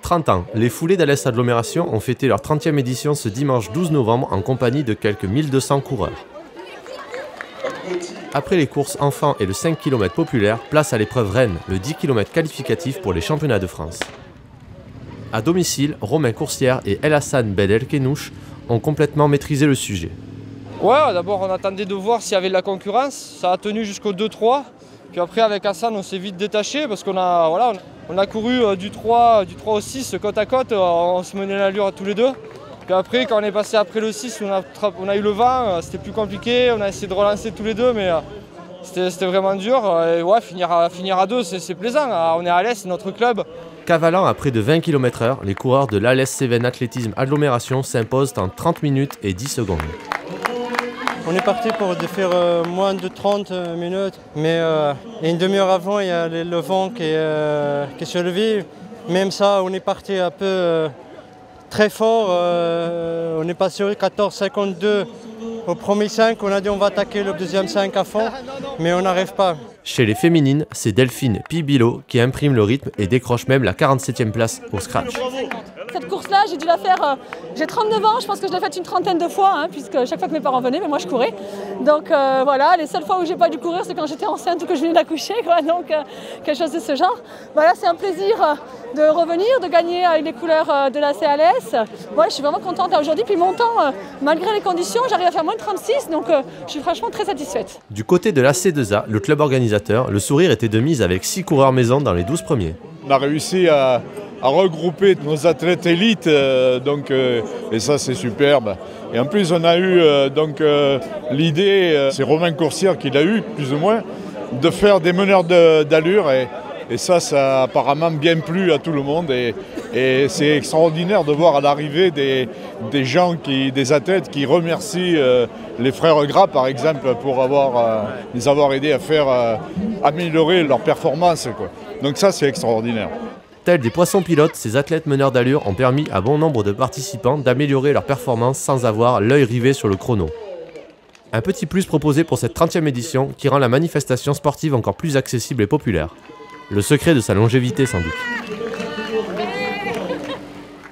30 ans, les foulées d'Alès Agglomération ont fêté leur 30e édition ce dimanche 12 novembre en compagnie de quelques 1200 coureurs. Après les courses enfants et le 5 km populaire, place à l'épreuve reine, le 10 km qualificatif pour les championnats de France. À domicile, Romain Coursière et El Hassan Ben El Kenouch ont complètement maîtrisé le sujet. Ouais, d'abord on attendait de voir s'il y avait de la concurrence, ça a tenu jusqu'au 2-3. Puis après avec Hassan on s'est vite détaché parce qu'on a couru du 3 au 6 côte à côte, on se menait l'allure tous les deux. Puis après quand on est passé après le 6 on a eu le vent, c'était plus compliqué, on a essayé de relancer tous les deux mais c'était vraiment dur. Et ouais, finir à deux c'est plaisant, on est à Alès, c'est notre club. Cavalant à près de 20 km/h, les coureurs de l'Alès Cévennes Athlétisme Agglomération s'imposent en 30 minutes et 10 secondes. On est parti pour faire moins de 30 minutes, mais une demi-heure avant, il y a le vent qui se levait. Même ça, on est parti un peu très fort. On est passé au 14,52 au premier 5. On a dit on va attaquer le deuxième 5 à fond, mais on n'arrive pas. Chez les féminines, c'est Delphine Pibilo qui imprime le rythme et décroche même la 47e place au scratch. Cette course-là, j'ai dû la faire, j'ai 39 ans, je pense que je l'ai faite une trentaine de fois, puisque chaque fois que mes parents venaient, mais moi je courais. Donc voilà, les seules fois où j'ai pas dû courir, c'est quand j'étais enceinte ou que je venais d'accoucher, donc quelque chose de ce genre. Voilà, c'est un plaisir de revenir, de gagner avec les couleurs de la CALS. Ouais, je suis vraiment contente là aujourd'hui, puis mon temps, malgré les conditions, j'arrive à faire moins de 36, donc je suis franchement très satisfaite. Du côté de la C2A, le club organisateur, le sourire était de mise avec 6 coureurs maison dans les 12 premiers. On a réussi à regrouper nos athlètes élites, et ça c'est superbe. Et en plus on a eu l'idée, c'est Romain Coursière qui l'a eu plus ou moins, de faire des meneurs d'allure et ça a apparemment bien plu à tout le monde et c'est extraordinaire de voir à l'arrivée des athlètes qui remercient les frères Gras par exemple pour les avoir aidés à faire améliorer leur performance, quoi. Donc ça c'est extraordinaire. Tels des poissons pilotes, ces athlètes meneurs d'allure ont permis à bon nombre de participants d'améliorer leur performance sans avoir l'œil rivé sur le chrono. Un petit plus proposé pour cette 30e édition qui rend la manifestation sportive encore plus accessible et populaire. Le secret de sa longévité sans doute.